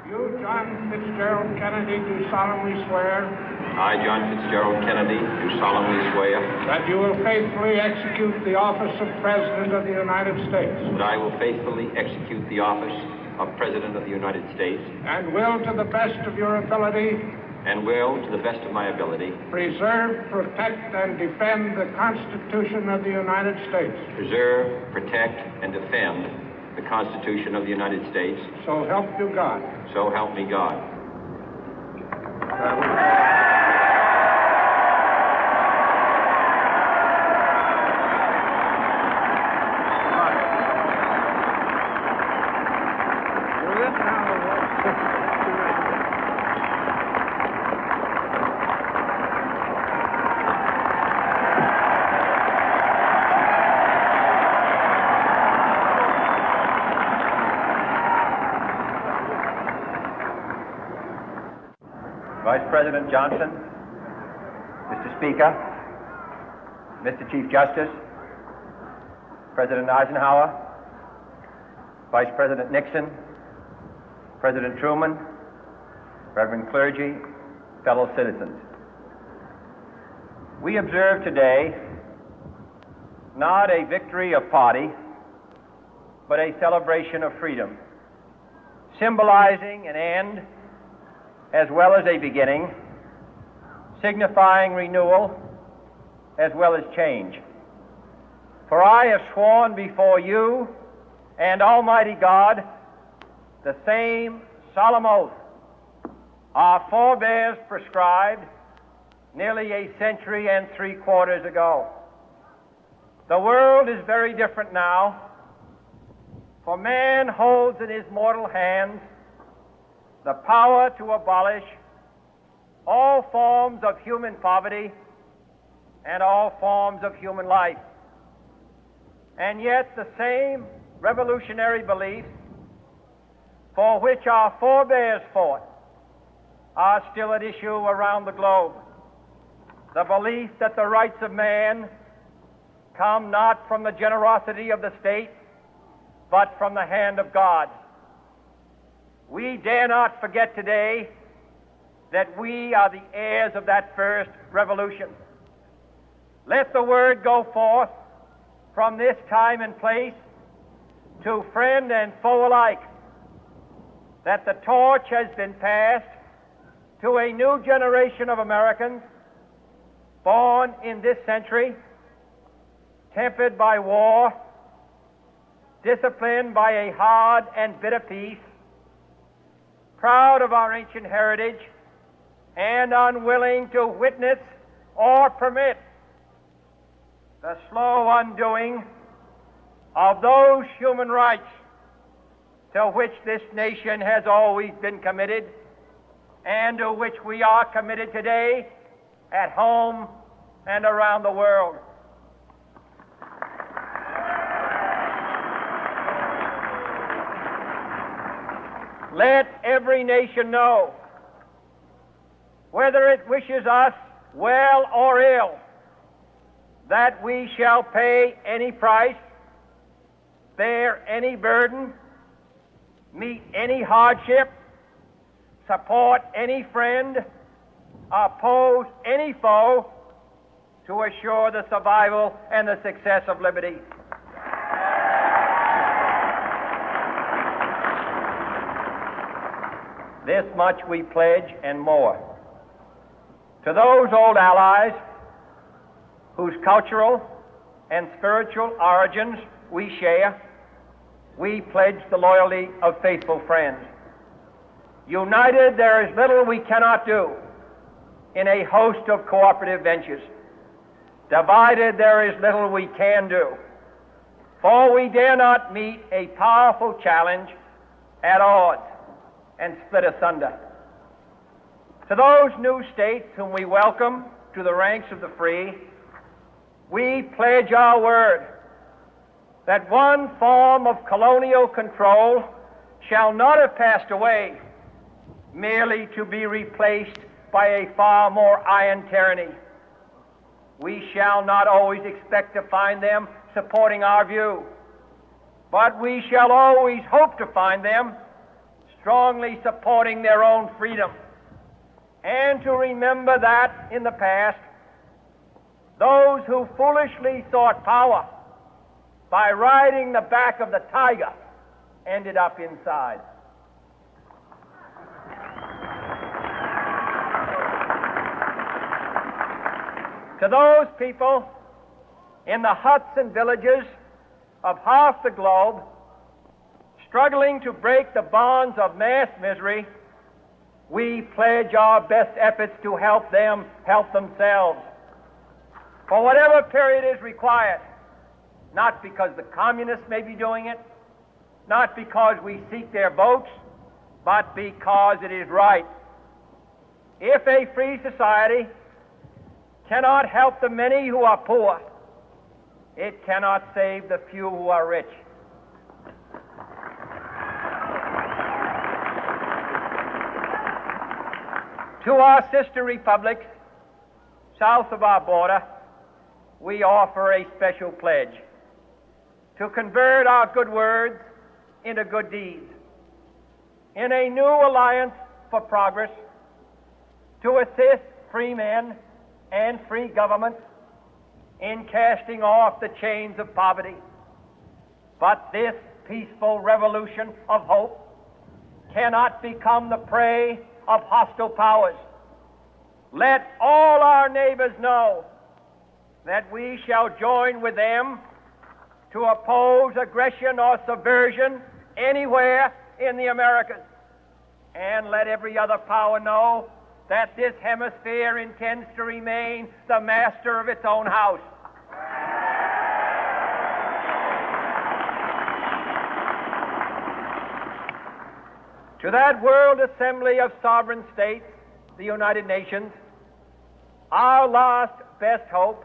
You, John Fitzgerald Kennedy, do solemnly swear I, John Fitzgerald Kennedy, do solemnly swear that you will faithfully execute the office of President of the United States that I will faithfully execute the office of President of the United States and will, to the best of your ability, and will, to the best of my ability, preserve, protect, and defend the Constitution of the United States. preserve, protect, and defend the Constitution of the United States. So help you God. So help me God. Vice President Johnson, Mr. Speaker, Mr. Chief Justice, President Eisenhower, Vice President Nixon, President Truman, Reverend clergy, fellow citizens. We observe today not a victory of party, but a celebration of freedom, symbolizing an end as well as a beginning, signifying renewal as well as change. For I have sworn before you and Almighty God the same solemn oath our forebears prescribed nearly a century and 3/4 ago. The world is very different now, for man holds in his mortal hands the power to abolish all forms of human poverty and all forms of human life. And yet the same revolutionary beliefs for which our forebears fought are still at issue around the globe. The belief that the rights of man come not from the generosity of the state, but from the hand of God. We dare not forget today that we are the heirs of that first revolution. Let the word go forth from this time and place to friend and foe alike that the torch has been passed to a new generation of Americans born in this century, tempered by war, disciplined by a hard and bitter peace, proud of our ancient heritage, and unwilling to witness or permit the slow undoing of those human rights to which this nation has always been committed and to which we are committed today at home and around the world. Let every nation know, whether it wishes us well or ill, that we shall pay any price, bear any burden, meet any hardship, support any friend, oppose any foe to assure the survival and the success of liberty. This much we pledge and more. To those old allies whose cultural and spiritual origins we share, we pledge the loyalty of faithful friends. United, there is little we cannot do in a host of cooperative ventures. Divided, there is little we can do, for we dare not meet a powerful challenge at odds and split asunder. To those new states whom we welcome to the ranks of the free, we pledge our word that one form of colonial control shall not have passed away, merely to be replaced by a far more iron tyranny. We shall not always expect to find them supporting our view, but we shall always hope to find them strongly supporting their own freedom, and to remember that in the past, those who foolishly sought power by riding the back of the tiger ended up inside. To those people in the huts and villages of half the globe struggling to break the bonds of mass misery, we pledge our best efforts to help them help themselves for whatever period is required, not because the communists may be doing it, not because we seek their votes, but because it is right. If a free society cannot help the many who are poor, it cannot save the few who are rich. To our sister republics south of our border, we offer a special pledge to convert our good words into good deeds, in a new alliance for progress, to assist free men and free governments in casting off the chains of poverty. But this peaceful revolution of hope cannot become the prey of hostile powers. Let all our neighbors know that we shall join with them to oppose aggression or subversion anywhere in the Americas. And let every other power know that this hemisphere intends to remain the master of its own house. To that World Assembly of Sovereign States, the United Nations, our last best hope,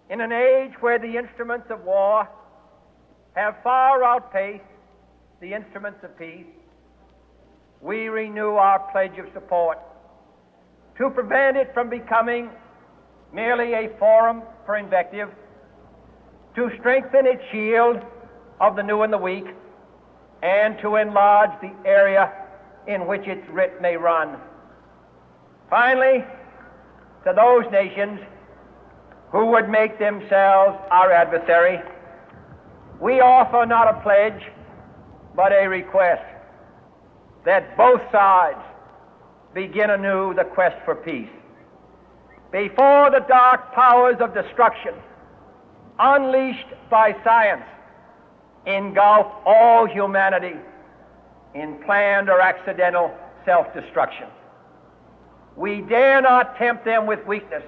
in an age where the instruments of war have far outpaced the instruments of peace, we renew our pledge of support to prevent it from becoming merely a forum for invective, to strengthen its shield of the new and the weak, and to enlarge the area in which its writ may run. Finally, to those nations who would make themselves our adversary, we offer not a pledge, but a request that both sides begin anew the quest for peace. Before the dark powers of destruction, unleashed by science, engulf all humanity in planned or accidental self-destruction, we dare not tempt them with weakness,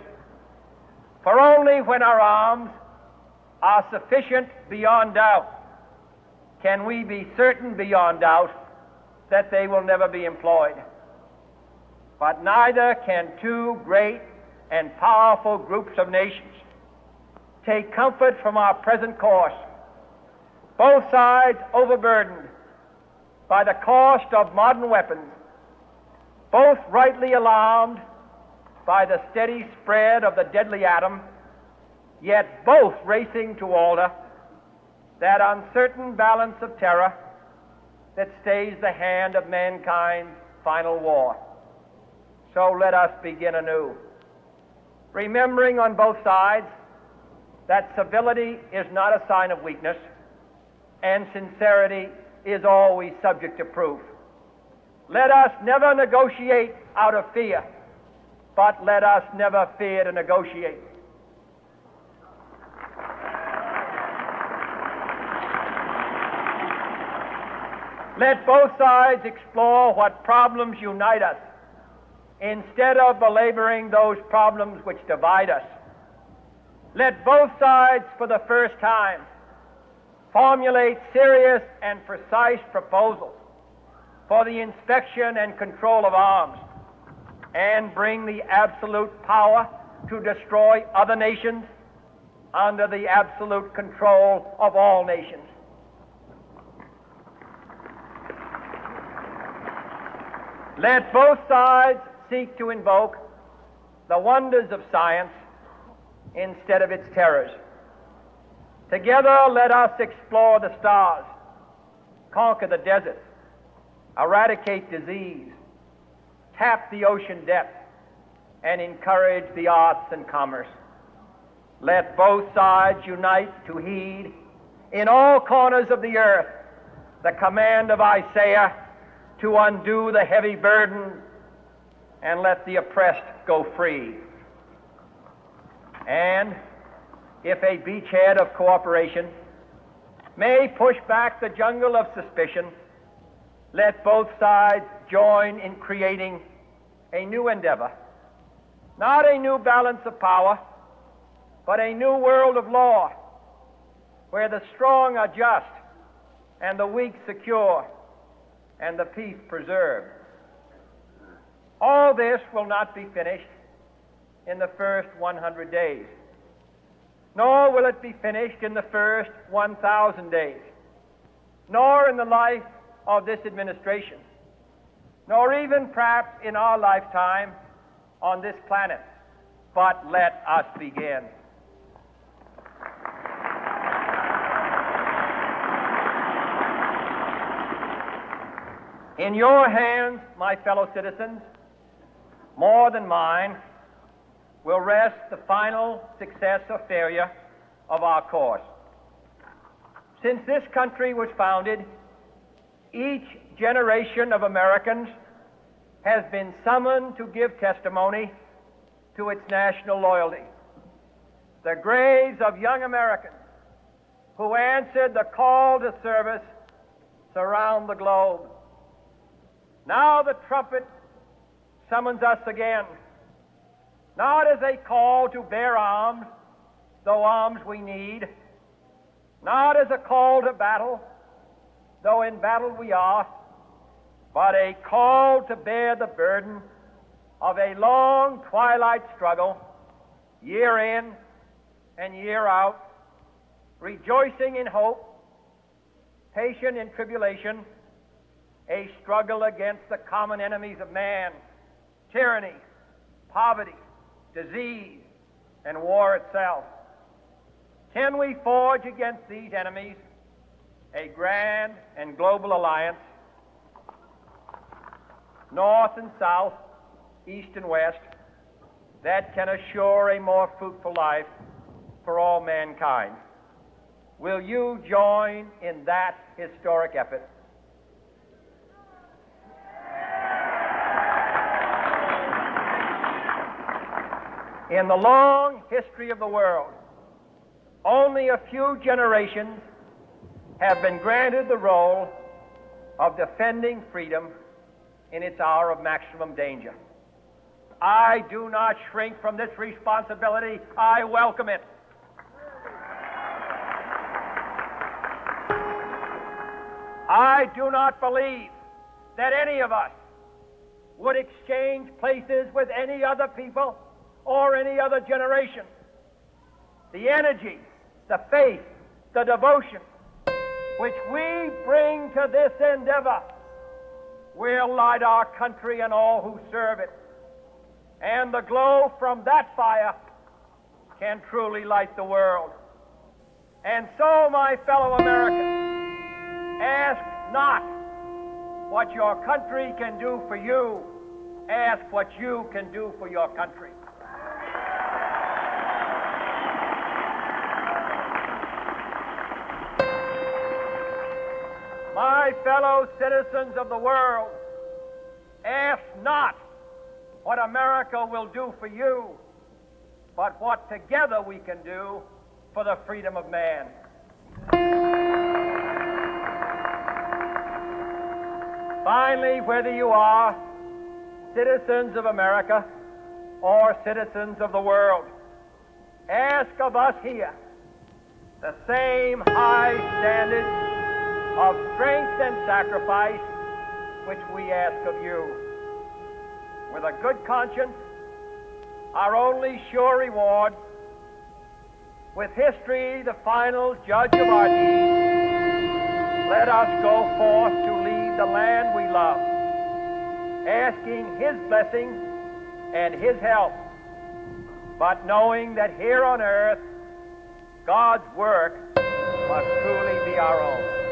for only when our arms are sufficient beyond doubt can we be certain beyond doubt that they will never be employed. But neither can two great and powerful groups of nations take comfort from our present course, both sides overburdened by the cost of modern weapons, both rightly alarmed by the steady spread of the deadly atom, yet both racing to alter that uncertain balance of terror that stays the hand of mankind's final war. So let us begin anew, remembering on both sides that civility is not a sign of weakness, and sincerity is always subject to proof. Let us never negotiate out of fear, but let us never fear to negotiate. Let both sides explore what problems unite us, instead of belaboring those problems which divide us. Let both sides, for the first time, formulate serious and precise proposals for the inspection and control of arms, and bring the absolute power to destroy other nations under the absolute control of all nations. Let both sides seek to invoke the wonders of science instead of its terrors. Together, let us explore the stars, conquer the deserts, eradicate disease, tap the ocean depth, and encourage the arts and commerce. Let both sides unite to heed in all corners of the earth the command of Isaiah to undo the heavy burden and let the oppressed go free. And if a beachhead of cooperation may push back the jungle of suspicion, let both sides join in creating a new endeavor, not a new balance of power, but a new world of law, where the strong are just and the weak secure and the peace preserved. All this will not be finished in the first 100 days, nor will it be finished in the first 1,000 days, nor in the life of this administration, nor even perhaps in our lifetime on this planet. But let us begin. In your hands, my fellow citizens, more than mine, will rest the final success or failure of our course. Since this country was founded, each generation of Americans has been summoned to give testimony to its national loyalty. The graves of young Americans who answered the call to service surround the globe. Now the trumpet summons us again, not as a call to bear arms, though arms we need, not as a call to battle, though in battle we are, but a call to bear the burden of a long twilight struggle, year in and year out, rejoicing in hope, patient in tribulation, a struggle against the common enemies of man, tyranny, poverty, disease, and war itself. Can we forge against these enemies a grand and global alliance, north and south, east and west, that can assure a more fruitful life for all mankind? Will you join in that historic effort? In the long history of the world, only a few generations have been granted the role of defending freedom in its hour of maximum danger. I do not shrink from this responsibility. I welcome it. I do not believe that any of us would exchange places with any other people or any other generation. The energy, the faith, the devotion which we bring to this endeavor will light our country and all who serve it. And the glow from that fire can truly light the world. And so, my fellow Americans, ask not what your country can do for you. Ask what you can do for your country. My fellow citizens of the world, ask not what America will do for you, but what together we can do for the freedom of man. Finally, whether you are citizens of America or citizens of the world, ask of us here the same high standard of strength and sacrifice which we ask of you. With a good conscience, our only sure reward, with history the final judge of our deeds, let us go forth to lead the land we love, asking His blessing and His help, but knowing that here on earth, God's work must truly be our own.